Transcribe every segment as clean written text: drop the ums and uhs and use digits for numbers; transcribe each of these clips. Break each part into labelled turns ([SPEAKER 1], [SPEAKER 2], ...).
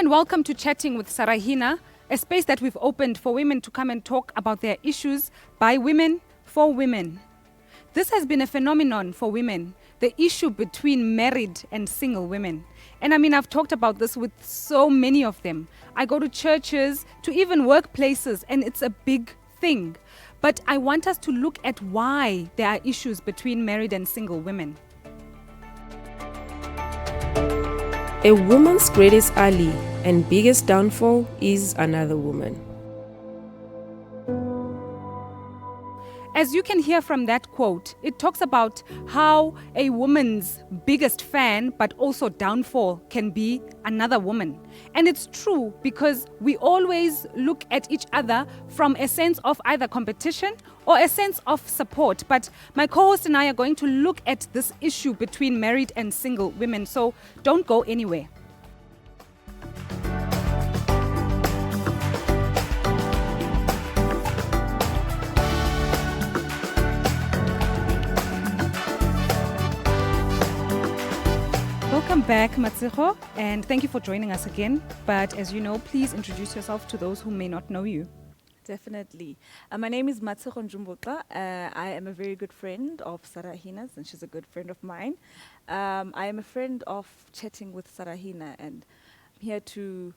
[SPEAKER 1] and welcome to Chatting with Sarahina, a space that we've opened for women to come and talk about their issues by women for women. This has been a phenomenon for women, the issue between married and single women. And I've talked about this with so many of them. I go to churches, to even workplaces, and it's a big thing. But I want us to look at why there are issues between married and single women.
[SPEAKER 2] A woman's greatest ally and biggest downfall is another woman.
[SPEAKER 1] As you can hear from that quote, it talks about how a woman's biggest fan, but also downfall, can be another woman. And it's true because we always look at each other from a sense of either competition or a sense of support. But my co-host and I are going to look at this issue between married and single women. So don't go anywhere. Welcome back, Matseho, and thank you for joining us again. But as you know, please introduce yourself to those who may not know you.
[SPEAKER 3] Definitely. My name is Matseho Njumbuka. I am a very good friend of Sarahina's, and she's a good friend of mine. I am a friend of Chatting with Sarahina, and I'm here to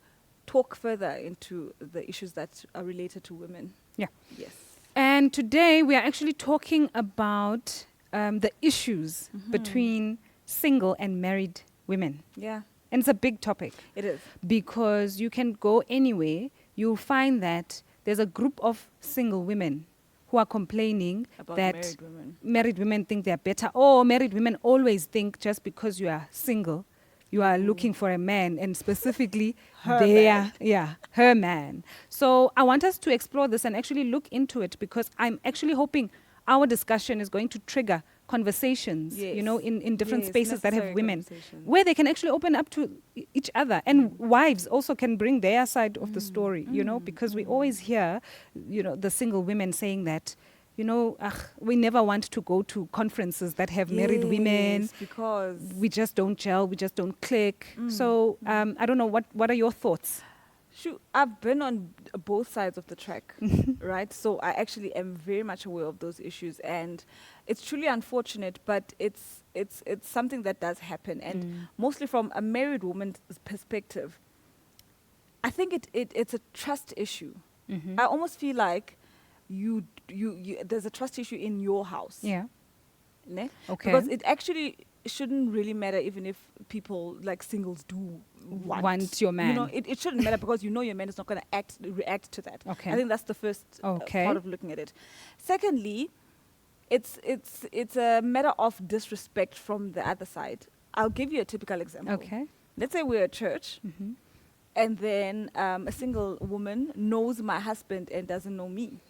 [SPEAKER 3] talk further into the issues that are related to women.
[SPEAKER 1] Yeah.
[SPEAKER 3] Yes.
[SPEAKER 1] And today we are actually talking about the issues between single and married women.
[SPEAKER 3] Yeah,
[SPEAKER 1] And it's a big topic
[SPEAKER 3] it is.
[SPEAKER 1] because you can go anywhere, you'll find that there's a group of single women who are complaining
[SPEAKER 3] About
[SPEAKER 1] that
[SPEAKER 3] married women.
[SPEAKER 1] married women think they're better, or married women always think just because you are single, you are looking for a man, and specifically
[SPEAKER 3] Her
[SPEAKER 1] her man. So I want us to explore this and actually look into it because I'm actually hoping our discussion is going to trigger conversations,
[SPEAKER 3] Yes.
[SPEAKER 1] in different
[SPEAKER 3] Yes,
[SPEAKER 1] spaces that have
[SPEAKER 3] necessary
[SPEAKER 1] women,
[SPEAKER 3] conversations.
[SPEAKER 1] where they can actually open up to each other. And wives also can bring their side of the story, because we always hear, the single women saying that, we never want to go to conferences that have married women.
[SPEAKER 3] Yes, because
[SPEAKER 1] We just don't gel, we just don't click. So I don't know, what are your thoughts?
[SPEAKER 3] Shoot, I've been on both sides of the track, right? So I actually am very much aware of those issues, and it's truly unfortunate, but it's something that does happen, and mostly from a married woman's perspective. I think it's a trust issue. I almost feel like you there's a trust issue in your house.
[SPEAKER 1] Yeah.
[SPEAKER 3] Ne?
[SPEAKER 1] Okay.
[SPEAKER 3] Because it actually shouldn't really matter even if people like singles do
[SPEAKER 1] Want your man.
[SPEAKER 3] It shouldn't matter because your man is not going to react to that.
[SPEAKER 1] Okay.
[SPEAKER 3] I think that's the first
[SPEAKER 1] Okay.
[SPEAKER 3] part of looking at it. Secondly, it's a matter of disrespect from the other side. I'll give you a typical example.
[SPEAKER 1] Okay.
[SPEAKER 3] Let's say we're at church, and then a single woman knows my husband and doesn't know me.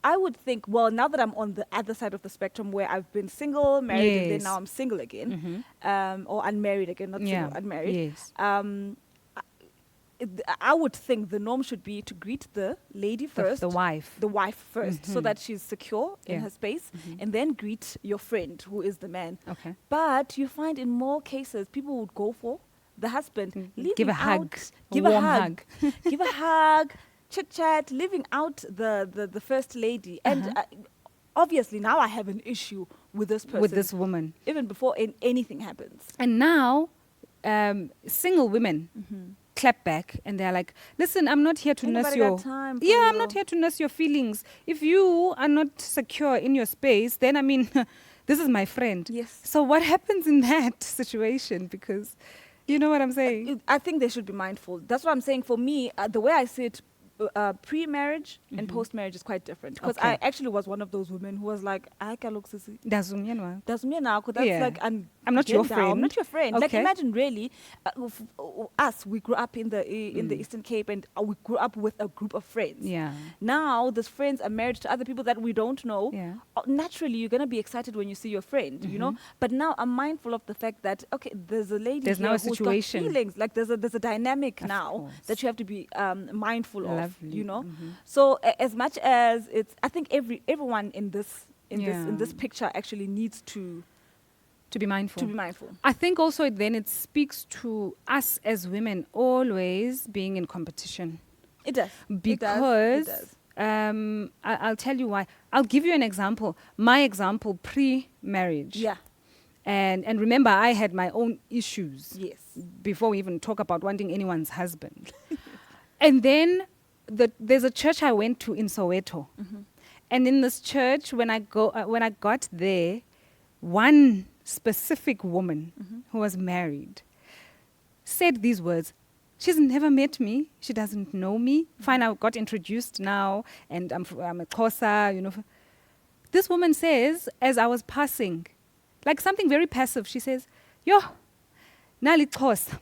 [SPEAKER 3] I would think, well, now that I'm on the other side of the spectrum where I've been single, married, and then
[SPEAKER 1] Yes.
[SPEAKER 3] now I'm single again, or unmarried again, not
[SPEAKER 1] Yeah.
[SPEAKER 3] single, unmarried.
[SPEAKER 1] Yes.
[SPEAKER 3] I would think the norm should be to greet the lady first,
[SPEAKER 1] The wife.
[SPEAKER 3] the wife first, so that she's secure in
[SPEAKER 1] Yeah.
[SPEAKER 3] her space, and then greet your friend who is the man.
[SPEAKER 1] Okay.
[SPEAKER 3] But you find in more cases, people would go for the husband, leaving
[SPEAKER 1] Give a hug,
[SPEAKER 3] out-
[SPEAKER 1] a
[SPEAKER 3] give
[SPEAKER 1] warm
[SPEAKER 3] a hug, give a hug, chit chat, leaving out the first lady. And obviously now I have an issue with this person,
[SPEAKER 1] With this woman.
[SPEAKER 3] even before anything happens.
[SPEAKER 1] And now, single women clap back and they're like, listen, I'm not here to
[SPEAKER 3] Ain't
[SPEAKER 1] nurse
[SPEAKER 3] nobody
[SPEAKER 1] your...
[SPEAKER 3] got time for
[SPEAKER 1] Yeah, I'm
[SPEAKER 3] you.
[SPEAKER 1] not here to nurse your feelings. If you are not secure in your space, then this is my friend.
[SPEAKER 3] Yes.
[SPEAKER 1] So what happens in that situation? Because you know what I'm saying?
[SPEAKER 3] I think they should be mindful. That's what I'm saying. For me, the way I see it, pre-marriage and post-marriage is quite different. Because
[SPEAKER 1] Okay.
[SPEAKER 3] I actually was one of those women who was like, I can look sissy.
[SPEAKER 1] Dazumyenwa.
[SPEAKER 3] That's me now. That's
[SPEAKER 1] Yeah.
[SPEAKER 3] like
[SPEAKER 1] I'm not your
[SPEAKER 3] gender.
[SPEAKER 1] friend.
[SPEAKER 3] I'm not your friend. Like
[SPEAKER 1] Okay.
[SPEAKER 3] imagine really, us. We grew up in the Eastern Cape, and we grew up with a group of friends.
[SPEAKER 1] Yeah.
[SPEAKER 3] Now those friends are married to other people that we don't know.
[SPEAKER 1] Yeah.
[SPEAKER 3] Naturally, you're gonna be excited when you see your friend, you know. But now I'm mindful of the fact that okay, there's a lady
[SPEAKER 1] There's
[SPEAKER 3] here
[SPEAKER 1] now a
[SPEAKER 3] who's got
[SPEAKER 1] situation.
[SPEAKER 3] feelings. Like there's a dynamic
[SPEAKER 1] Of
[SPEAKER 3] now
[SPEAKER 1] course.
[SPEAKER 3] that you have to be mindful of.
[SPEAKER 1] Lovely.
[SPEAKER 3] You know. So as much as it's, I think everyone in this
[SPEAKER 1] Yeah.
[SPEAKER 3] in this picture actually needs
[SPEAKER 1] To be mindful.
[SPEAKER 3] To be mindful.
[SPEAKER 1] I think also then it speaks to us as women always being in competition.
[SPEAKER 3] It does.
[SPEAKER 1] Because
[SPEAKER 3] It does.
[SPEAKER 1] I'll tell you why. I'll give you an example. My example pre-marriage.
[SPEAKER 3] Yeah.
[SPEAKER 1] And remember, I had my own issues
[SPEAKER 3] Yes.
[SPEAKER 1] before we even talk about wanting anyone's husband. And then there's a church I went to in Soweto. And in this church, when I got there, one specific woman who was married said these words. She's never met me. She doesn't know me. Fine, I got introduced now, and I'm a Xhosa, you know. This woman says, as I was passing, like something very passive, she says, "Yo, nali Xhosa.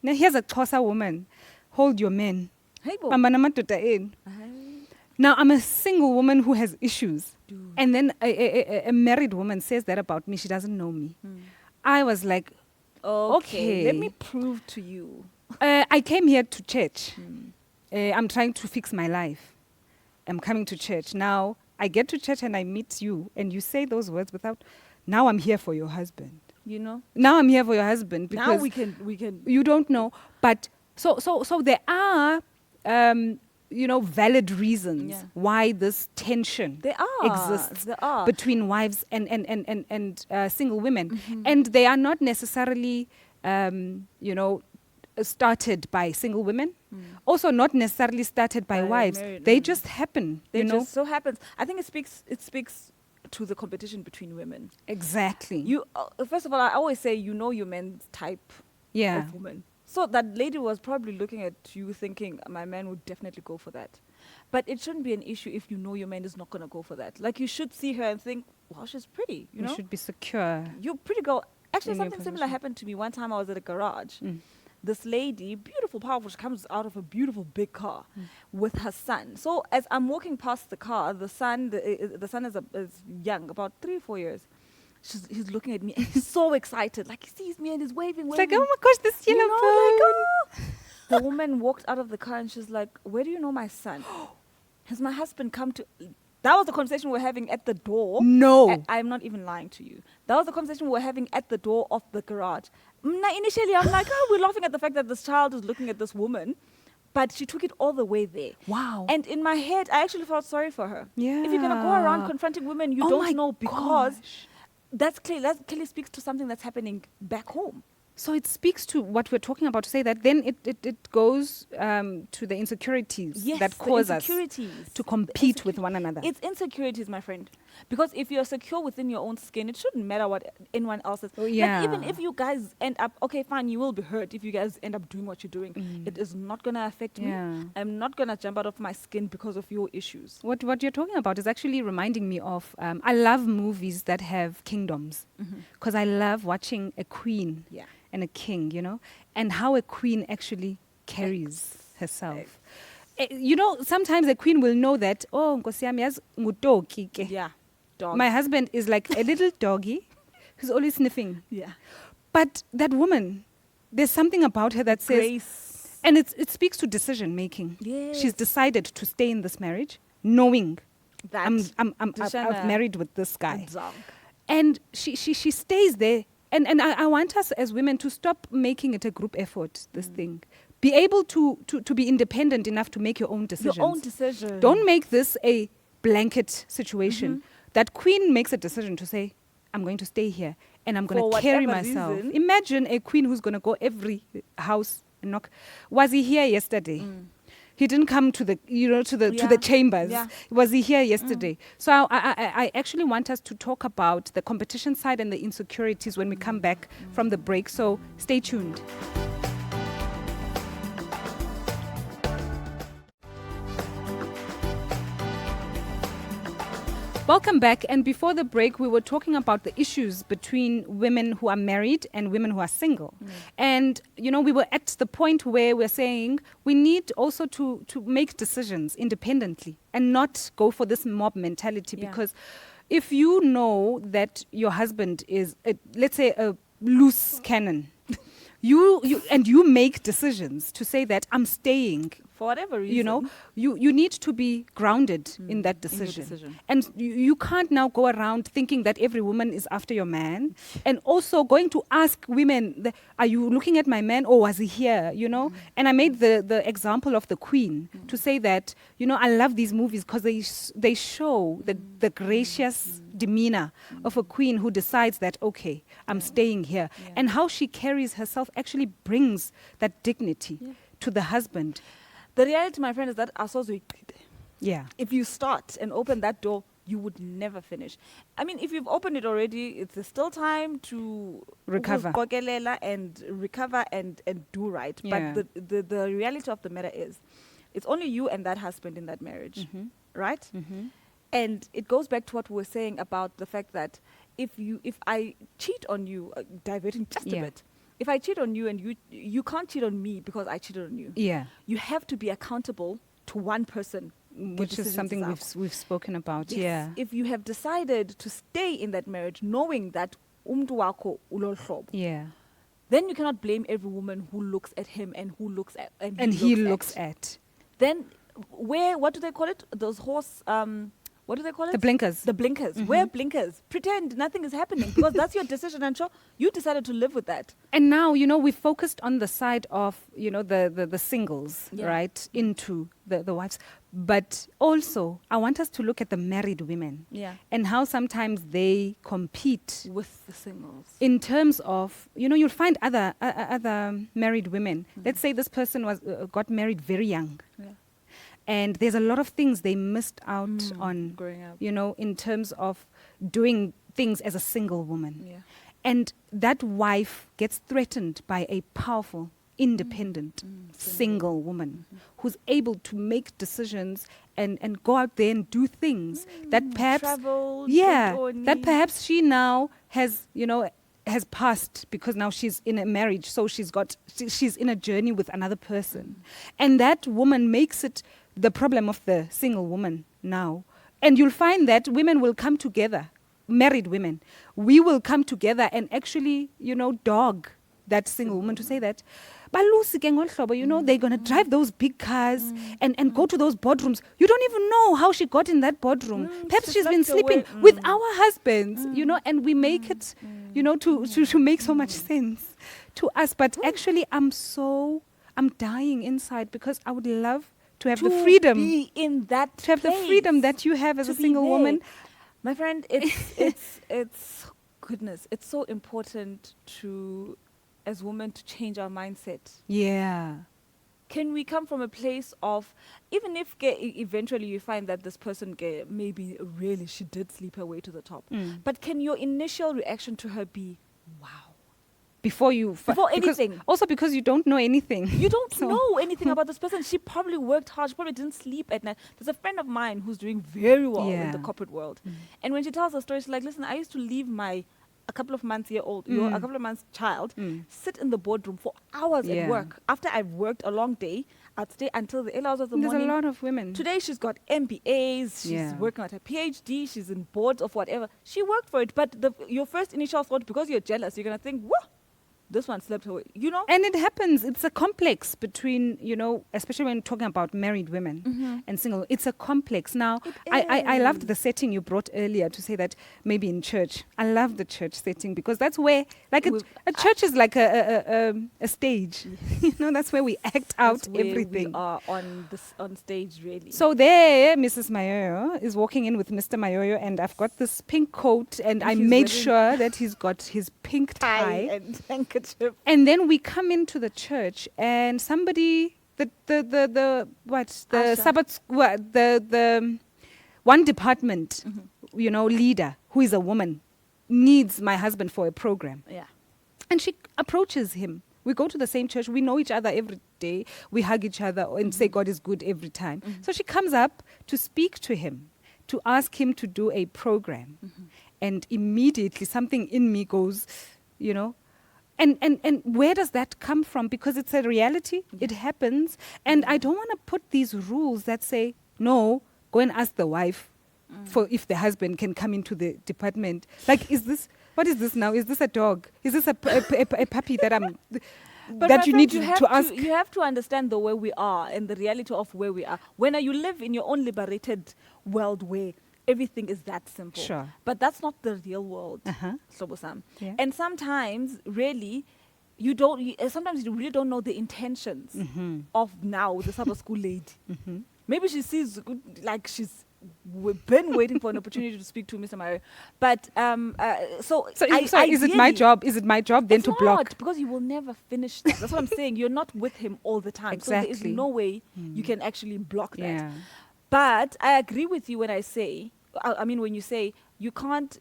[SPEAKER 1] Now here's a Xhosa woman. Hold your men."
[SPEAKER 3] Hey, bo.
[SPEAKER 1] Bamba namadoda enu." Now, I'm a single woman who has issues.
[SPEAKER 3] Dude.
[SPEAKER 1] And then a married woman says that about me. She doesn't know me. I was like,
[SPEAKER 3] Okay. Let
[SPEAKER 1] Okay.
[SPEAKER 3] me prove to you.
[SPEAKER 1] I came here to church. I'm trying to fix my life. I'm coming to church. Now, I get to church and I meet you, and you say those words without, now I'm here for your husband.
[SPEAKER 3] You know.
[SPEAKER 1] Now I'm here for your husband
[SPEAKER 3] Now
[SPEAKER 1] because
[SPEAKER 3] we can.
[SPEAKER 1] you don't know. But so there are, valid reasons
[SPEAKER 3] Yeah.
[SPEAKER 1] why this tension
[SPEAKER 3] There are.
[SPEAKER 1] exists
[SPEAKER 3] There are.
[SPEAKER 1] between wives and single women, and they are not necessarily, started by single women. Also, not necessarily started by
[SPEAKER 3] By
[SPEAKER 1] wives.
[SPEAKER 3] married
[SPEAKER 1] They
[SPEAKER 3] women.
[SPEAKER 1] just happen.
[SPEAKER 3] It
[SPEAKER 1] you know
[SPEAKER 3] just so happens. I think it speaks to the competition between women.
[SPEAKER 1] exactly.
[SPEAKER 3] You first of all, I always say you know your man's type
[SPEAKER 1] yeah.
[SPEAKER 3] of woman. So that lady was probably looking at you thinking, my man would definitely go for that. But it shouldn't be an issue if you know your man is not going to go for that. Like, you should see her and think, wow, she's pretty, you
[SPEAKER 1] You
[SPEAKER 3] know?
[SPEAKER 1] should be secure.
[SPEAKER 3] You're pretty girl. Actually,
[SPEAKER 1] in your
[SPEAKER 3] something similar
[SPEAKER 1] position.
[SPEAKER 3] happened to me. One time I was at a garage.
[SPEAKER 1] Mm.
[SPEAKER 3] This lady, beautiful, powerful, she comes out of a beautiful big car
[SPEAKER 1] Mm.
[SPEAKER 3] with her son. So as I'm walking past the car, the son is young, about 3-4 years. He's looking at me and he's so excited. Like, he sees me and he's waving.
[SPEAKER 1] It's like,
[SPEAKER 3] waving.
[SPEAKER 1] oh my gosh, this
[SPEAKER 3] You
[SPEAKER 1] yellow
[SPEAKER 3] know,
[SPEAKER 1] bird.
[SPEAKER 3] like, oh. The woman walked out of the car and she's like, where do you know my son? Has my husband come to... That was the conversation we were having at the door.
[SPEAKER 1] No.
[SPEAKER 3] I'm not even lying to you. That was the conversation we were having at the door of the garage. Initially, I'm like, oh, we're laughing at the fact that this child is looking at this woman. But she took it all the way there.
[SPEAKER 1] Wow.
[SPEAKER 3] And in my head, I actually felt sorry for her.
[SPEAKER 1] Yeah.
[SPEAKER 3] If you're going to go around confronting women you
[SPEAKER 1] Oh my
[SPEAKER 3] don't know, because
[SPEAKER 1] gosh.
[SPEAKER 3] that clearly speaks to something that's happening back home.
[SPEAKER 1] So it speaks to what we're talking about, to say that then it goes to the insecurities
[SPEAKER 3] Yes,
[SPEAKER 1] that
[SPEAKER 3] the
[SPEAKER 1] cause us
[SPEAKER 3] insecurities.
[SPEAKER 1] to compete with one another.
[SPEAKER 3] It's insecurities, my friend. Because if you're secure within your own skin, it shouldn't matter what anyone else is.
[SPEAKER 1] Oh, yeah.
[SPEAKER 3] Like, even if you guys end up, okay, fine, you will be hurt if you guys end up doing what you're doing. It is not going to affect
[SPEAKER 1] Yeah.
[SPEAKER 3] me. I'm not going to jump out of my skin because of your issues.
[SPEAKER 1] What you're talking about is actually reminding me of, I love movies that have kingdoms, because I love watching a queen
[SPEAKER 3] Yeah.
[SPEAKER 1] and a king, and how a queen actually carries herself. Sometimes a queen will know that, oh, Nkosi yami yazi ngutoki ke.
[SPEAKER 3] Yeah. Dog.
[SPEAKER 1] My husband is like a little doggy who's always sniffing.
[SPEAKER 3] yeah.
[SPEAKER 1] But that woman, there's something about her that says,
[SPEAKER 3] Grace.
[SPEAKER 1] and it speaks to decision making. She's
[SPEAKER 3] Yes.
[SPEAKER 1] decided to stay in this marriage, knowing
[SPEAKER 3] That
[SPEAKER 1] I've married with this guy,
[SPEAKER 3] dog.
[SPEAKER 1] and she stays there. And I want us as women to stop making it a group effort. This thing, be able to be independent enough to make your own decisions.
[SPEAKER 3] Your own decision.
[SPEAKER 1] Don't make this a blanket situation. That queen makes a decision to say, I'm going to stay here and I'm going
[SPEAKER 3] For
[SPEAKER 1] to carry
[SPEAKER 3] whatever
[SPEAKER 1] myself.
[SPEAKER 3] reason.
[SPEAKER 1] Imagine a queen who's going to go every house and knock. Was he here yesterday? He didn't come to the to the
[SPEAKER 3] Yeah.
[SPEAKER 1] chambers.
[SPEAKER 3] Yeah.
[SPEAKER 1] Was he here yesterday? So I actually want us to talk about the competition side and the insecurities when we come back from the break. So stay tuned. Welcome back. And before the break, we were talking about the issues between women who are married and women who are single. And, we were at the point where we're saying we need also to make decisions independently and not go for this mob mentality.
[SPEAKER 3] Yeah.
[SPEAKER 1] Because if you know that your husband is, let's say, a loose cannon, you make decisions to say that I'm staying.
[SPEAKER 3] For whatever reason.
[SPEAKER 1] You know, you need to be grounded in that
[SPEAKER 3] in your
[SPEAKER 1] decision.
[SPEAKER 3] decision.
[SPEAKER 1] And you can't now go around thinking that every woman is after your man. And also going to ask women, are you looking at my man or was he here? You know? And I made the example of the Queen to say that, you know, I love these movies because they show the gracious demeanor of a queen who decides that, okay, I'm staying here.
[SPEAKER 3] Yeah.
[SPEAKER 1] And how she carries herself actually brings that dignity to the husband.
[SPEAKER 3] The reality, my friend, is that asoze uyiqede.
[SPEAKER 1] Yeah.
[SPEAKER 3] If you start and open that door, you would never finish. I mean, if you've opened it already, it's still time to
[SPEAKER 1] Recover.
[SPEAKER 3] ukuziqokelela and recover and do right.
[SPEAKER 1] Yeah.
[SPEAKER 3] But the reality of the matter is, it's only you and that husband in that marriage, right?
[SPEAKER 1] Mm-hmm.
[SPEAKER 3] And it goes back to what we were saying about the fact that if I cheat on you, diverting just a
[SPEAKER 1] Yeah.
[SPEAKER 3] bit, if I cheat on you and you can't cheat on me because I cheated on you,
[SPEAKER 1] Yeah.
[SPEAKER 3] you have to be accountable to one person.
[SPEAKER 1] Which is something we've spoken about.
[SPEAKER 3] Yes.
[SPEAKER 1] Yeah.
[SPEAKER 3] If you have decided to stay in that marriage knowing that umntu wakho ulolu hlobo,
[SPEAKER 1] Yeah.
[SPEAKER 3] then you cannot blame every woman who looks at him and who looks at
[SPEAKER 1] And he looks at
[SPEAKER 3] Then what do they call it? Those horse what do they call it?
[SPEAKER 1] the blinkers.
[SPEAKER 3] The blinkers. Wear blinkers. Pretend nothing is happening because that's your decision, and sure, you decided to live with that.
[SPEAKER 1] And now, you know, we focused on the side of, you know, the singles,
[SPEAKER 3] Yeah.
[SPEAKER 1] right, into the wives. But also, I want us to look at the married women
[SPEAKER 3] Yeah.
[SPEAKER 1] and how sometimes they compete
[SPEAKER 3] With the singles.
[SPEAKER 1] in terms of, you know, you'll find other married women. Let's say this person got married very young.
[SPEAKER 3] Yeah.
[SPEAKER 1] And there's a lot of things they missed out on,
[SPEAKER 3] Growing up.
[SPEAKER 1] you know, in terms of doing things as a single woman.
[SPEAKER 3] Yeah.
[SPEAKER 1] And that wife gets threatened by a powerful, independent, single woman who's able to make decisions and go out there and do things that perhaps,
[SPEAKER 3] Travel.
[SPEAKER 1] yeah,
[SPEAKER 3] don't
[SPEAKER 1] that
[SPEAKER 3] need-
[SPEAKER 1] perhaps she now has, you know, has passed because now she's in a marriage. So she's in a journey with another person. And that woman makes it the problem of the single woman now. And you'll find that women will come together, married women, we will come together and actually, you know, dog that single woman to say that, "Balusi ke ngolu hlobo," you know, they're going to drive those big cars and go to those boardrooms. You don't even know how she got in that boardroom. Perhaps
[SPEAKER 3] she
[SPEAKER 1] she's been
[SPEAKER 3] slept
[SPEAKER 1] sleeping
[SPEAKER 3] away.
[SPEAKER 1] with our husbands, you know, and we make it, you know, to make so much sense to us. But actually, I'm dying inside because I would love to have the freedom,
[SPEAKER 3] be in that
[SPEAKER 1] to have the freedom
[SPEAKER 3] place,
[SPEAKER 1] that you have as
[SPEAKER 3] to
[SPEAKER 1] a
[SPEAKER 3] be
[SPEAKER 1] single
[SPEAKER 3] there.
[SPEAKER 1] woman.
[SPEAKER 3] My friend, it's goodness. It's so important to, as women, to change our mindset.
[SPEAKER 1] Yeah.
[SPEAKER 3] Can we come from a place of, even if eventually you find that this person maybe really she did sleep her way to the top, but can your initial reaction to her be, wow?
[SPEAKER 1] Before you...
[SPEAKER 3] Before
[SPEAKER 1] because-
[SPEAKER 3] anything.
[SPEAKER 1] Also because you don't know anything.
[SPEAKER 3] You don't
[SPEAKER 1] So-
[SPEAKER 3] know anything about this person. She probably worked hard. She probably didn't sleep at night. There's a friend of mine who's doing very well in the
[SPEAKER 1] Yeah.
[SPEAKER 3] corporate world. And when she tells her story, she's like, listen, I used to leave a couple of months child, sit in the boardroom for hours
[SPEAKER 1] Yeah.
[SPEAKER 3] at work. After I've worked a long day, I'd stay until the early hours of the
[SPEAKER 1] There's
[SPEAKER 3] morning.
[SPEAKER 1] a lot of women.
[SPEAKER 3] Today she's got MBAs, she's
[SPEAKER 1] Yeah.
[SPEAKER 3] working at her PhD, she's in boards of whatever. She worked for it, but your first initial thought, because you're jealous, you're going to think, whoa, this one slept away. You know?
[SPEAKER 1] And it happens. It's a complex between, you know, especially when talking about married women and single. It's a complex. Now, I loved the setting you brought earlier to say that maybe in church. I love the church setting because that's where, like, a church is like a stage. You know, that's where we act out
[SPEAKER 3] That's where
[SPEAKER 1] everything.
[SPEAKER 3] we are on stage, really.
[SPEAKER 1] So there, Mrs. Mayoyo is walking in with Mr. Mayoyo, and I've got this pink coat, and I
[SPEAKER 3] he's
[SPEAKER 1] made
[SPEAKER 3] wearing-
[SPEAKER 1] sure that he's got his pink tie.
[SPEAKER 3] and handkerchief.
[SPEAKER 1] And then we come into the church, and somebody, the
[SPEAKER 3] Usher.
[SPEAKER 1] Sabbath, the one department, you know, leader who is a woman, needs my husband for a program,
[SPEAKER 3] Yeah.
[SPEAKER 1] and she approaches him. We go to the same church. We know each other every day. We hug each other and say God is good every time. So she comes up to speak to him, to ask him to do a program, and immediately something in me goes, you know. And where does that come from? Because it's a reality. It happens. And I don't want to put these rules that say, no, go and ask the wife for if the husband can come into the department. Like, what is this now? Is this a dog? Is this a puppy that I'm...
[SPEAKER 3] But
[SPEAKER 1] that
[SPEAKER 3] my
[SPEAKER 1] you
[SPEAKER 3] friend,
[SPEAKER 1] need
[SPEAKER 3] you
[SPEAKER 1] to
[SPEAKER 3] have
[SPEAKER 1] ask.
[SPEAKER 3] You have to understand the way we are and the reality of where we are. When you live in your own liberated world where everything is that simple.
[SPEAKER 1] Sure.
[SPEAKER 3] But that's not the real world.
[SPEAKER 1] Uh-huh.
[SPEAKER 3] Sobosam.
[SPEAKER 1] Yeah.
[SPEAKER 3] And sometimes, really, sometimes you really don't know the intentions
[SPEAKER 1] Mm-hmm.
[SPEAKER 3] of now the Sabbath school lady. Maybe she sees like she's been waiting for an opportunity to speak to Mr. Mario. But
[SPEAKER 1] So is it my
[SPEAKER 3] ideally-
[SPEAKER 1] job? Is it my job then
[SPEAKER 3] it's
[SPEAKER 1] to
[SPEAKER 3] not,
[SPEAKER 1] block?
[SPEAKER 3] because you will never finish that. That's what I'm saying. You're not with him all the time. So there is
[SPEAKER 1] Exactly.
[SPEAKER 3] no way you can actually block that.
[SPEAKER 1] Yeah.
[SPEAKER 3] But I agree with you when I say, I mean, when you say you can't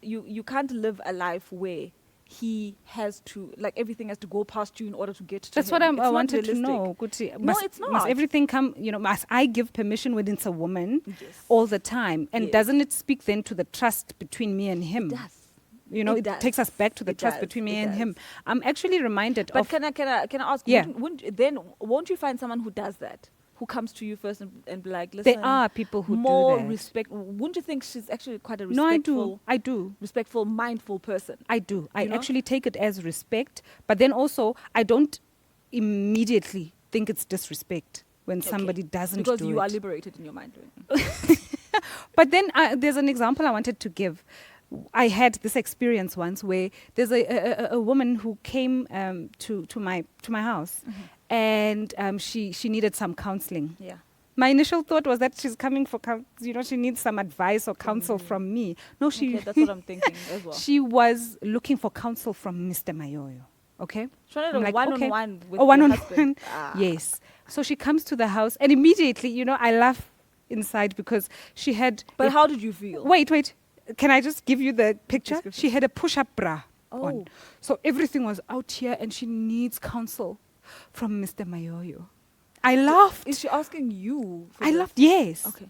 [SPEAKER 3] live a life where he has to, like, everything has to go past you in order to get to
[SPEAKER 1] That's
[SPEAKER 3] him.
[SPEAKER 1] what
[SPEAKER 3] It's
[SPEAKER 1] I
[SPEAKER 3] not
[SPEAKER 1] wanted to
[SPEAKER 3] realistic.
[SPEAKER 1] know. Kuti,
[SPEAKER 3] No,
[SPEAKER 1] must,
[SPEAKER 3] it's
[SPEAKER 1] Must
[SPEAKER 3] not.
[SPEAKER 1] everything come, must I give permission when it's a woman
[SPEAKER 3] Yes.
[SPEAKER 1] all the time? And
[SPEAKER 3] Yes.
[SPEAKER 1] doesn't it speak then to the trust between me and him?
[SPEAKER 3] It does.
[SPEAKER 1] It
[SPEAKER 3] It does.
[SPEAKER 1] takes us back to the
[SPEAKER 3] It
[SPEAKER 1] trust
[SPEAKER 3] does.
[SPEAKER 1] between me
[SPEAKER 3] It
[SPEAKER 1] and
[SPEAKER 3] does.
[SPEAKER 1] him. I'm actually reminded
[SPEAKER 3] But
[SPEAKER 1] of...
[SPEAKER 3] can I ask?
[SPEAKER 1] Yeah.
[SPEAKER 3] Won't you find someone who does that? Who comes to you first and be like, listen,
[SPEAKER 1] There are people who
[SPEAKER 3] more
[SPEAKER 1] do that.
[SPEAKER 3] respect. Wouldn't you think she's actually quite a
[SPEAKER 1] No,
[SPEAKER 3] respectful,
[SPEAKER 1] I do.
[SPEAKER 3] respectful, mindful person?
[SPEAKER 1] I do. I
[SPEAKER 3] You know?
[SPEAKER 1] actually take it as respect, but then also I don't immediately think it's disrespect when somebody doesn't
[SPEAKER 3] Because
[SPEAKER 1] do
[SPEAKER 3] you
[SPEAKER 1] it.
[SPEAKER 3] are liberated in your mind.
[SPEAKER 1] But then there's an example I wanted to give. I had this experience once where there's a woman who came to my house, and she needed some counseling.
[SPEAKER 3] Yeah.
[SPEAKER 1] My initial thought was that she's coming for she needs some advice or counsel
[SPEAKER 3] you.
[SPEAKER 1] from me. No, she
[SPEAKER 3] Okay, that's what I'm thinking as well.
[SPEAKER 1] she was looking for counsel from Mr. Mayoyo. Okay.
[SPEAKER 3] She wanted
[SPEAKER 1] I'm
[SPEAKER 3] a
[SPEAKER 1] like,
[SPEAKER 3] one-on-one with
[SPEAKER 1] Oh,
[SPEAKER 3] your
[SPEAKER 1] one-on-one.
[SPEAKER 3] husband. Ah.
[SPEAKER 1] Yes. So she comes to the house, and immediately, I laugh inside because she had.
[SPEAKER 3] But how did you feel?
[SPEAKER 1] Wait. Can I just give you the picture?
[SPEAKER 3] Description.
[SPEAKER 1] She had a push-up bra
[SPEAKER 3] Oh.
[SPEAKER 1] on. So everything was out here, and she needs counsel from Mr. Mayoyo. I laughed.
[SPEAKER 3] Is she asking you? For
[SPEAKER 1] I
[SPEAKER 3] this?
[SPEAKER 1] laughed. Yes.
[SPEAKER 3] Okay.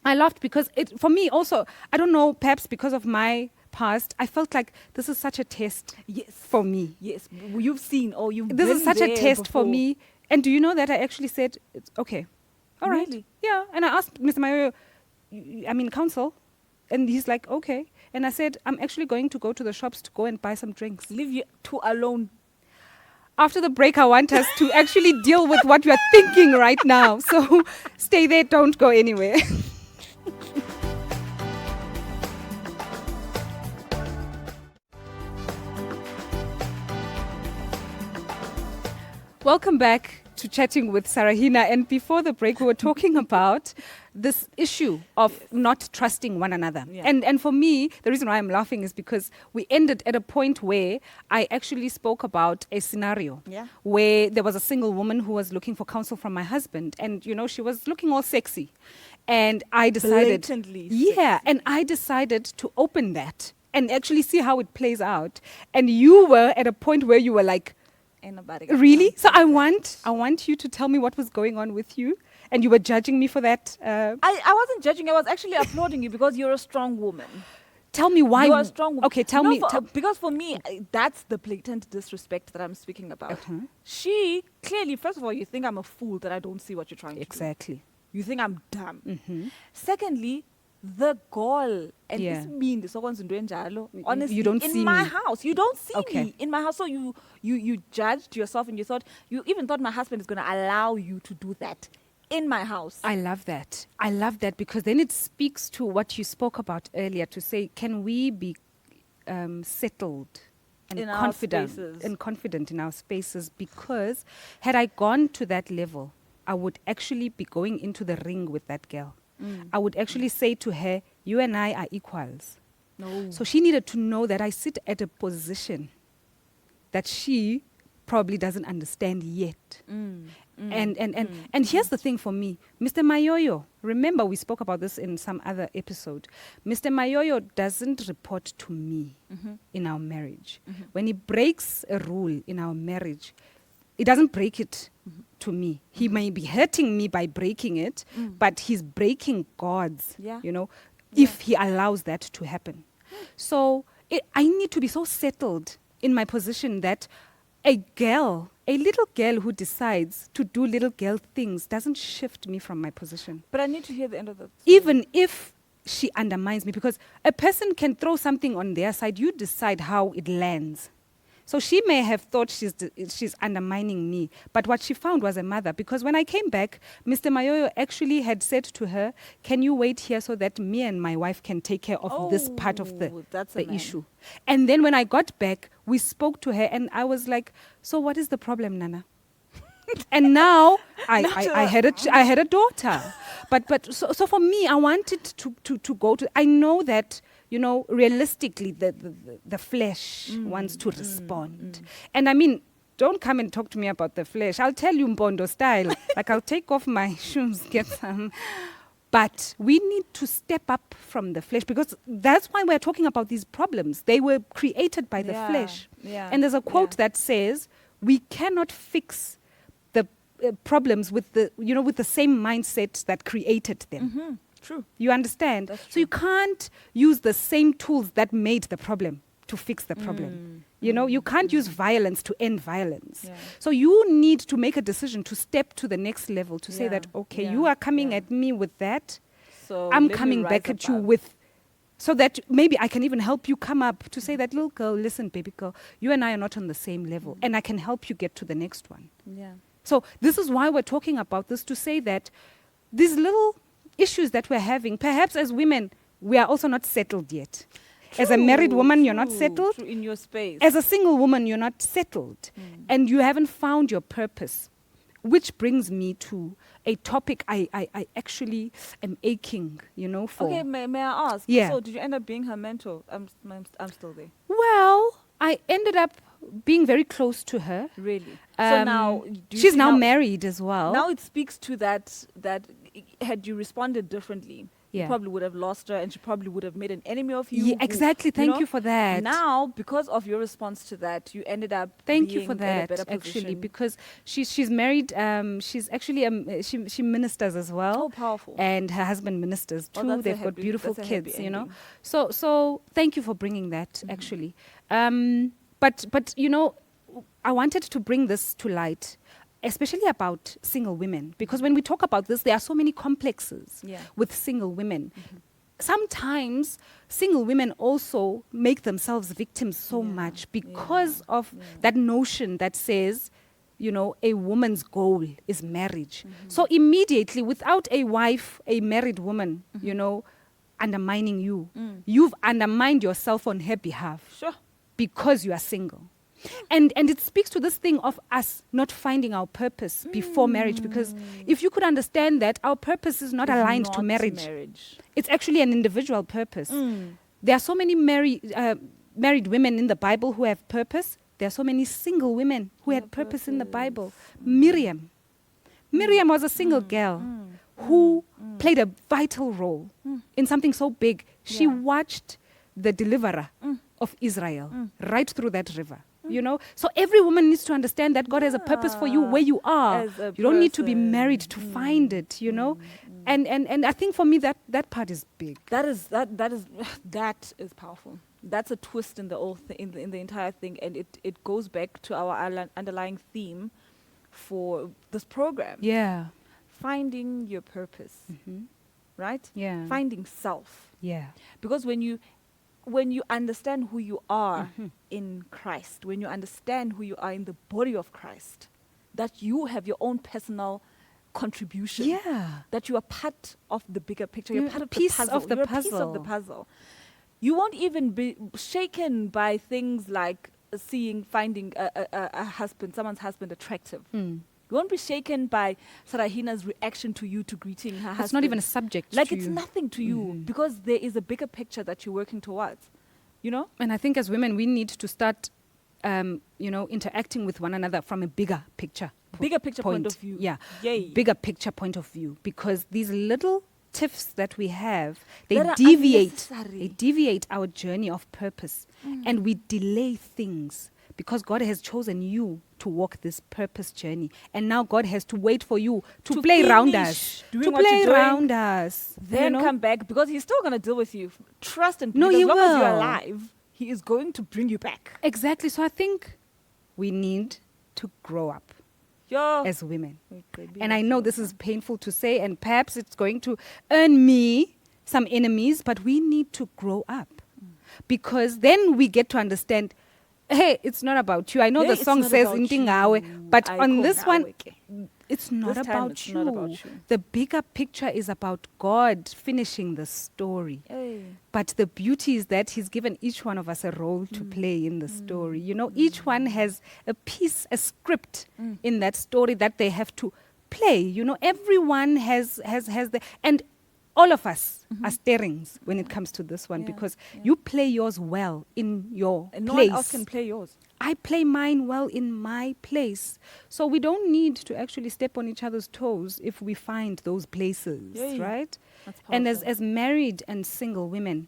[SPEAKER 1] I laughed because for me also, I don't know, perhaps because of my past, I felt like this is such a test
[SPEAKER 3] Yes.
[SPEAKER 1] for me.
[SPEAKER 3] Yes. You've seen or you've
[SPEAKER 1] This
[SPEAKER 3] been
[SPEAKER 1] is such a
[SPEAKER 3] there
[SPEAKER 1] test for
[SPEAKER 3] before.
[SPEAKER 1] me. And do you know that I actually said, it's okay. All right.
[SPEAKER 3] Really?
[SPEAKER 1] Yeah. And I asked Mr. Mayo, counsel. And he's like, okay. And I said, I'm actually going to go to the shops to go and buy some drinks.
[SPEAKER 3] Leave you two alone.
[SPEAKER 1] After the break, I want us to actually deal with what we are thinking right now. So stay there, don't go anywhere. Welcome back to Chatting with Sarahina. And before the break, we were talking about this issue of not trusting one another.
[SPEAKER 3] Yeah.
[SPEAKER 1] And for me, the reason why I'm laughing is because we ended at a point where I actually spoke about a scenario
[SPEAKER 3] Yeah.
[SPEAKER 1] where there was a single woman who was looking for counsel from my husband. And, she was looking all sexy. And I decided...
[SPEAKER 3] Blatantly
[SPEAKER 1] Yeah,
[SPEAKER 3] sexy.
[SPEAKER 1] and I decided to open that and actually see how it plays out. And you were at a point where you were like,
[SPEAKER 3] Ain't nobody.
[SPEAKER 1] really? So I want you to tell me what was going on with you. And you were judging me for that.
[SPEAKER 3] I wasn't judging. I was actually applauding you because you're a strong woman.
[SPEAKER 1] Tell me why.
[SPEAKER 3] You are a strong woman.
[SPEAKER 1] Okay, tell
[SPEAKER 3] No,
[SPEAKER 1] me.
[SPEAKER 3] because for me, that's the blatant disrespect that I'm speaking about.
[SPEAKER 1] Uh-huh.
[SPEAKER 3] She clearly, first of all, you think I'm a fool that I don't see what you're trying to do.
[SPEAKER 1] Exactly.
[SPEAKER 3] You think I'm dumb.
[SPEAKER 1] Mhm.
[SPEAKER 3] Secondly, the gall and
[SPEAKER 1] Yeah.
[SPEAKER 3] this honestly,
[SPEAKER 1] You don't
[SPEAKER 3] in
[SPEAKER 1] see
[SPEAKER 3] my
[SPEAKER 1] me.
[SPEAKER 3] house, you don't see
[SPEAKER 1] Okay.
[SPEAKER 3] me in my house. So you judged yourself and you even thought my husband is going to allow you to do that in my house.
[SPEAKER 1] I love that. I love that because then it speaks to what you spoke about earlier to say, can we be settled and
[SPEAKER 3] In our
[SPEAKER 1] confident
[SPEAKER 3] spaces.
[SPEAKER 1] and confident in our spaces? Because had I gone to that level, I would actually be going into the ring with that girl. I would actually say to her, you and I are equals.
[SPEAKER 3] No.
[SPEAKER 1] So she needed to know that I sit at a position that she probably doesn't understand yet. And here's the thing for me, Mr. Mayoyo, remember we spoke about this in some other episode. Mr. Mayoyo doesn't report to me in our marriage. When he breaks a rule in our marriage, he doesn't break it to me. He may be hurting me by breaking it, but he's breaking God's,
[SPEAKER 3] Yeah.
[SPEAKER 1] if he allows that to happen. So I need to be so settled in my position that a little girl who decides to do little girl things doesn't shift me from my position.
[SPEAKER 3] But I need to hear the end of the story.
[SPEAKER 1] Even if she undermines me, because a person can throw something on their side, you decide how it lands. So she may have thought she's undermining me, but what she found was a mother. Because when I came back, Mr. Mayoyo actually had said to her, "Can you wait here so that me and my wife can take care of this part of
[SPEAKER 3] that's a
[SPEAKER 1] the
[SPEAKER 3] man.
[SPEAKER 1] issue?" And then when I got back, we spoke to her, and I was like, "So what is the problem, Nana?" And now I had a daughter, but so for me, I wanted to go to. I know that, you know, realistically, the flesh wants to respond, and I mean, don't come and talk to me about the flesh. I'll tell you Mbondo style, like I'll take off my shoes, get some. But we need to step up from the flesh, because that's why we're talking about these problems. They were created by the flesh, and there's a quote that says, "We cannot fix the problems with the same mindset that created them."
[SPEAKER 3] True.
[SPEAKER 1] You understand?
[SPEAKER 3] That's
[SPEAKER 1] So
[SPEAKER 3] true.
[SPEAKER 1] you can't use the same tools that made the problem to fix the problem. You know, you can't use violence to end violence.
[SPEAKER 3] Yeah.
[SPEAKER 1] So you need to make a decision to step to the next level, to say
[SPEAKER 3] Yeah,
[SPEAKER 1] that, okay,
[SPEAKER 3] yeah,
[SPEAKER 1] you are coming
[SPEAKER 3] yeah.
[SPEAKER 1] at me with that.
[SPEAKER 3] So
[SPEAKER 1] I'm
[SPEAKER 3] let me
[SPEAKER 1] coming
[SPEAKER 3] rise
[SPEAKER 1] back at you
[SPEAKER 3] above.
[SPEAKER 1] with, so that maybe I can even help you come up to say that, little girl, listen, baby girl, you and I are not on the same level, and I can help you get to the next one.
[SPEAKER 3] Yeah.
[SPEAKER 1] So this is why we're talking about this, to say that these little issues that we're having, perhaps as women, we are also not settled yet. As a married woman, you're not settled.
[SPEAKER 3] True, in your space.
[SPEAKER 1] As a single woman, you're not settled. And you haven't found your purpose. Which brings me to a topic I actually am aching, you know, for.
[SPEAKER 3] Okay, may I ask?
[SPEAKER 1] Yeah.
[SPEAKER 3] So did you end up being her mentor? I'm still there.
[SPEAKER 1] Well, I ended up being very close to her.
[SPEAKER 3] Really? So now do you
[SPEAKER 1] she's
[SPEAKER 3] see
[SPEAKER 1] now married as well.
[SPEAKER 3] Now it speaks to that had you responded differently, you
[SPEAKER 1] Yeah.
[SPEAKER 3] probably would have lost her, and she probably would have made an enemy of you.
[SPEAKER 1] Yeah, exactly. Thank
[SPEAKER 3] know?
[SPEAKER 1] you for that.
[SPEAKER 3] Now, because of your response to that, you ended up
[SPEAKER 1] Thank you
[SPEAKER 3] being
[SPEAKER 1] for
[SPEAKER 3] in a
[SPEAKER 1] that,
[SPEAKER 3] better
[SPEAKER 1] actually,
[SPEAKER 3] position.
[SPEAKER 1] because she's married. She's actually she ministers as well.
[SPEAKER 3] Oh, powerful.
[SPEAKER 1] And her husband ministers
[SPEAKER 3] Oh,
[SPEAKER 1] too.
[SPEAKER 3] that's a
[SPEAKER 1] They've got
[SPEAKER 3] happy-
[SPEAKER 1] beautiful
[SPEAKER 3] that's a happy
[SPEAKER 1] kids, you know.
[SPEAKER 3] ending.
[SPEAKER 1] So thank you for bringing that, actually. But you know, I wanted to bring this to light, especially about single women, because when we talk about this, there are so many complexes
[SPEAKER 3] Yeah.
[SPEAKER 1] with single women. Sometimes single women also make themselves victims so
[SPEAKER 3] Yeah,
[SPEAKER 1] much because of that notion that says, you know, a woman's goal is marriage. So immediately, without a wife, a married woman, you know, undermining you, you've undermined yourself on her behalf
[SPEAKER 3] Sure.
[SPEAKER 1] because you are single. And it speaks to this thing of us not finding our purpose before marriage, because if you could understand that our purpose is not
[SPEAKER 3] It's
[SPEAKER 1] aligned to
[SPEAKER 3] not
[SPEAKER 1] marriage. It's actually an individual purpose. There are so many married women in the Bible who have purpose. There are so many single women who had purpose in the Bible. Miriam was a single girl who played a vital role in something so big. She
[SPEAKER 3] Yeah.
[SPEAKER 1] watched the deliverer of Israel right through that river. You know, so every woman needs to understand that God has a purpose for you where you are.
[SPEAKER 3] As a
[SPEAKER 1] You don't need to be
[SPEAKER 3] person.
[SPEAKER 1] married to find it. You know, and I think for me that part is big.
[SPEAKER 3] That is powerful. That's a twist in the whole in the entire thing, and it goes back to our underlying theme for this program:
[SPEAKER 1] Yeah.
[SPEAKER 3] finding your purpose, right?
[SPEAKER 1] Yeah.
[SPEAKER 3] Finding self,
[SPEAKER 1] Yeah.
[SPEAKER 3] because when you understand who you are in Christ, when you understand who you are in the body of Christ, that you have your own personal contribution.
[SPEAKER 1] Yeah.
[SPEAKER 3] That you are part of the bigger picture.
[SPEAKER 1] You're
[SPEAKER 3] You're part
[SPEAKER 1] a
[SPEAKER 3] of
[SPEAKER 1] piece
[SPEAKER 3] the puzzle.
[SPEAKER 1] of the
[SPEAKER 3] You're a piece of the
[SPEAKER 1] puzzle.
[SPEAKER 3] puzzle. You won't even be shaken by things like finding a husband, someone's husband attractive. You won't be shaken by Sarahina's reaction to you, to greeting her husband.
[SPEAKER 1] It's not even a subject.
[SPEAKER 3] Like
[SPEAKER 1] to
[SPEAKER 3] it's
[SPEAKER 1] you.
[SPEAKER 3] nothing to you, because there is a bigger picture that you're working towards. You know?
[SPEAKER 1] And I think as women, we need to start, you know, interacting with one another from a bigger picture.
[SPEAKER 3] Bigger picture point of view.
[SPEAKER 1] Yeah.
[SPEAKER 3] Yay.
[SPEAKER 1] Bigger picture point of view. Because these little tiffs that we have, they
[SPEAKER 3] That are
[SPEAKER 1] deviate.
[SPEAKER 3] unnecessary.
[SPEAKER 1] They deviate our journey of purpose. And we delay things because God has chosen you to walk this purpose journey. And now God has to wait for you to play around
[SPEAKER 3] finish
[SPEAKER 1] us.
[SPEAKER 3] doing
[SPEAKER 1] To
[SPEAKER 3] what you're
[SPEAKER 1] play
[SPEAKER 3] doing,
[SPEAKER 1] around us.
[SPEAKER 3] Then
[SPEAKER 1] you know?
[SPEAKER 3] come back, because he's still going to deal with you. Trust and
[SPEAKER 1] No,
[SPEAKER 3] believe.
[SPEAKER 1] he
[SPEAKER 3] As long as you're
[SPEAKER 1] will.
[SPEAKER 3] alive, he is going to bring you back.
[SPEAKER 1] Exactly. So I think we need to grow up
[SPEAKER 3] Yo.
[SPEAKER 1] as women. And I know this is painful to say, and perhaps it's going to earn me some enemies, but we need to grow up. Because then we get to understand hey, it's not about you. I know
[SPEAKER 3] Hey,
[SPEAKER 1] the
[SPEAKER 3] it's
[SPEAKER 1] song
[SPEAKER 3] not
[SPEAKER 1] says
[SPEAKER 3] about
[SPEAKER 1] "Inti
[SPEAKER 3] you.
[SPEAKER 1] ngawe," but
[SPEAKER 3] I
[SPEAKER 1] on
[SPEAKER 3] call
[SPEAKER 1] this one,
[SPEAKER 3] ngawe ke.
[SPEAKER 1] it's not
[SPEAKER 3] This time
[SPEAKER 1] about
[SPEAKER 3] it's
[SPEAKER 1] you.
[SPEAKER 3] not about you.
[SPEAKER 1] The bigger picture is about God finishing the story.
[SPEAKER 3] Hey.
[SPEAKER 1] But the beauty is that He's given each one of us a role to play in the story. You know, each one has a piece, a script in that story that they have to play. You know, everyone has the, and all of us are stirrings when it comes to this one,
[SPEAKER 3] Yeah,
[SPEAKER 1] because
[SPEAKER 3] yeah.
[SPEAKER 1] you play yours well in your
[SPEAKER 3] And no
[SPEAKER 1] place.
[SPEAKER 3] one else can play yours.
[SPEAKER 1] I play mine well in my place. So we don't need to actually step on each other's toes if we find those places,
[SPEAKER 3] Yay.
[SPEAKER 1] right?
[SPEAKER 3] That's
[SPEAKER 1] And
[SPEAKER 3] powerful.
[SPEAKER 1] as married and single women,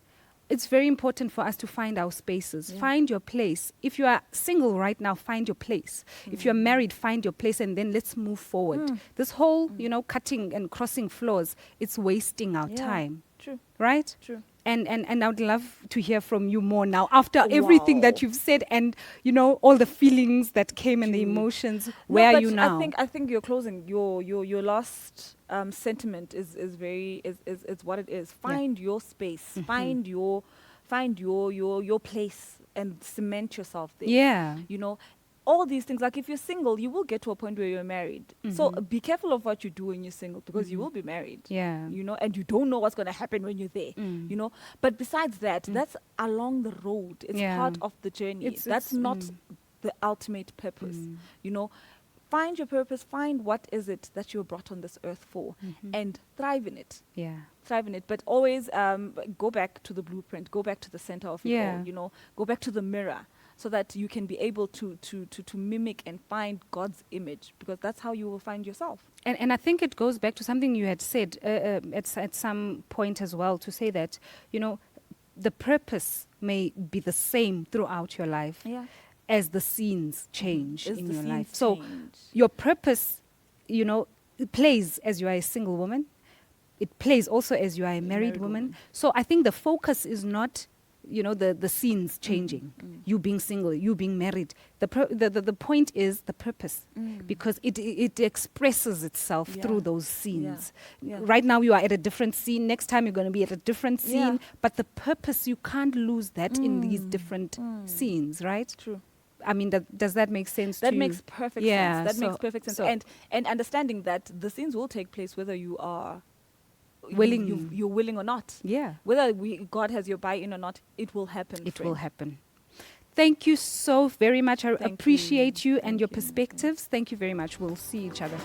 [SPEAKER 1] it's very important for us to find our spaces.
[SPEAKER 3] Yeah.
[SPEAKER 1] Find your place. If you are single right now, find your place. If you're married, find your place, and then let's move forward. This whole, you know, cutting and crossing floors, it's wasting our
[SPEAKER 3] Yeah.
[SPEAKER 1] time,
[SPEAKER 3] True.
[SPEAKER 1] right?
[SPEAKER 3] True.
[SPEAKER 1] And I would love to hear from you more now after everything that
[SPEAKER 3] Wow.
[SPEAKER 1] you've said, and you know all the feelings that came and the
[SPEAKER 3] True.
[SPEAKER 1] emotions. Where are
[SPEAKER 3] but
[SPEAKER 1] you now?
[SPEAKER 3] I think your closing, your last sentiment is very is what it is. Find your space. Find your place and cement yourself there.
[SPEAKER 1] Yeah.
[SPEAKER 3] You know, all these things. Like if you're single, you will get to a point where you're married. So be careful of what you do when you're single, because you will be married.
[SPEAKER 1] Yeah.
[SPEAKER 3] You know, and you don't know what's going to happen when you're there. You know, but besides that, that's along the road. It's
[SPEAKER 1] Yeah.
[SPEAKER 3] part of the journey. That's not the ultimate purpose. You know, find your purpose. Find what is it that you're brought on this earth for, and thrive in it.
[SPEAKER 1] Yeah.
[SPEAKER 3] Thrive in it, but always go back to the blueprint. Go back to the center of it
[SPEAKER 1] Yeah.
[SPEAKER 3] all. You know, go back to the mirror, so that you can be able to mimic and find God's image, because that's how you will find yourself.
[SPEAKER 1] And I think it goes back to something you had said at some point as well, to say that, you know, the purpose may be the same throughout your life
[SPEAKER 3] Yeah.
[SPEAKER 1] as the scenes change
[SPEAKER 3] As
[SPEAKER 1] in
[SPEAKER 3] the
[SPEAKER 1] your life.
[SPEAKER 3] scenes
[SPEAKER 1] So
[SPEAKER 3] change.
[SPEAKER 1] your purpose, you know, it plays as you are a single woman. It plays also as you are a married woman. So I think the focus is not, you know, the scenes changing, you being single, you being married. The point is the purpose, because it expresses itself
[SPEAKER 3] Yeah.
[SPEAKER 1] through those scenes.
[SPEAKER 3] Yeah.
[SPEAKER 1] Right now you are at a different scene, next time you're going to be at a different scene,
[SPEAKER 3] Yeah.
[SPEAKER 1] but the purpose, you can't lose that in these different scenes, right?
[SPEAKER 3] True.
[SPEAKER 1] I mean, does that make sense
[SPEAKER 3] That
[SPEAKER 1] to you?
[SPEAKER 3] makes perfect
[SPEAKER 1] Yeah,
[SPEAKER 3] sense. That makes
[SPEAKER 1] so-
[SPEAKER 3] perfect sense.
[SPEAKER 1] so-
[SPEAKER 3] And understanding that the scenes will take place whether you are
[SPEAKER 1] Willing.
[SPEAKER 3] you're willing or not.
[SPEAKER 1] Yeah.
[SPEAKER 3] Whether God has your buy-in or not, it will happen.
[SPEAKER 1] It
[SPEAKER 3] friend.
[SPEAKER 1] will happen. Thank you so very much. I
[SPEAKER 3] Thank you.
[SPEAKER 1] appreciate you and
[SPEAKER 3] Thank
[SPEAKER 1] your
[SPEAKER 3] you.
[SPEAKER 1] perspectives. Thank you very much. We'll see each other.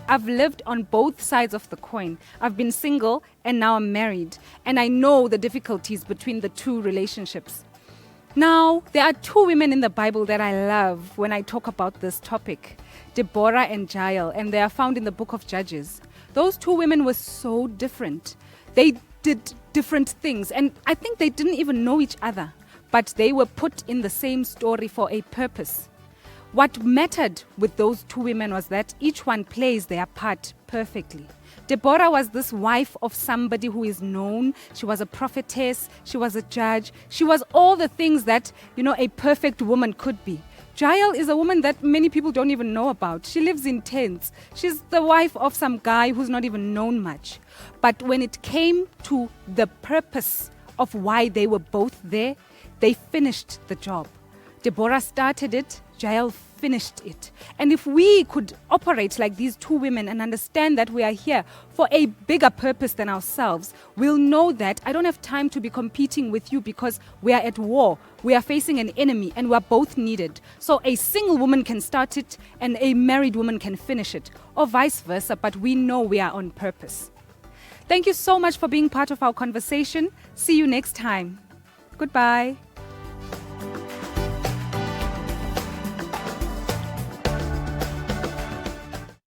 [SPEAKER 1] I've lived on both sides of the coin. I've been single and now I'm married. And I know the difficulties between the two relationships. Now, there are two women in the Bible that I love when I talk about this topic, Deborah and Jael, and they are found in the book of Judges. Those two women were so different. They did different things, and I think they didn't even know each other, but they were put in the same story for a purpose. What mattered with those two women was that each one plays their part perfectly. Deborah was this wife of somebody who is known. She was a prophetess. She was a judge. She was all the things that, you know, a perfect woman could be. Jael is a woman that many people don't even know about. She lives in tents. She's the wife of some guy who's not even known much. But when it came to the purpose of why they were both there, they finished the job. Deborah started it, Jael finished it. And if we could operate like these two women and understand that we are here for a bigger purpose than ourselves, we'll know that I don't have time to be competing with you because we are at war. We are facing an enemy and we are both needed. So a single woman can start it and a married woman can finish it, or vice versa, but we know we are on purpose. Thank you so much for being part of our conversation. See you next time. Goodbye.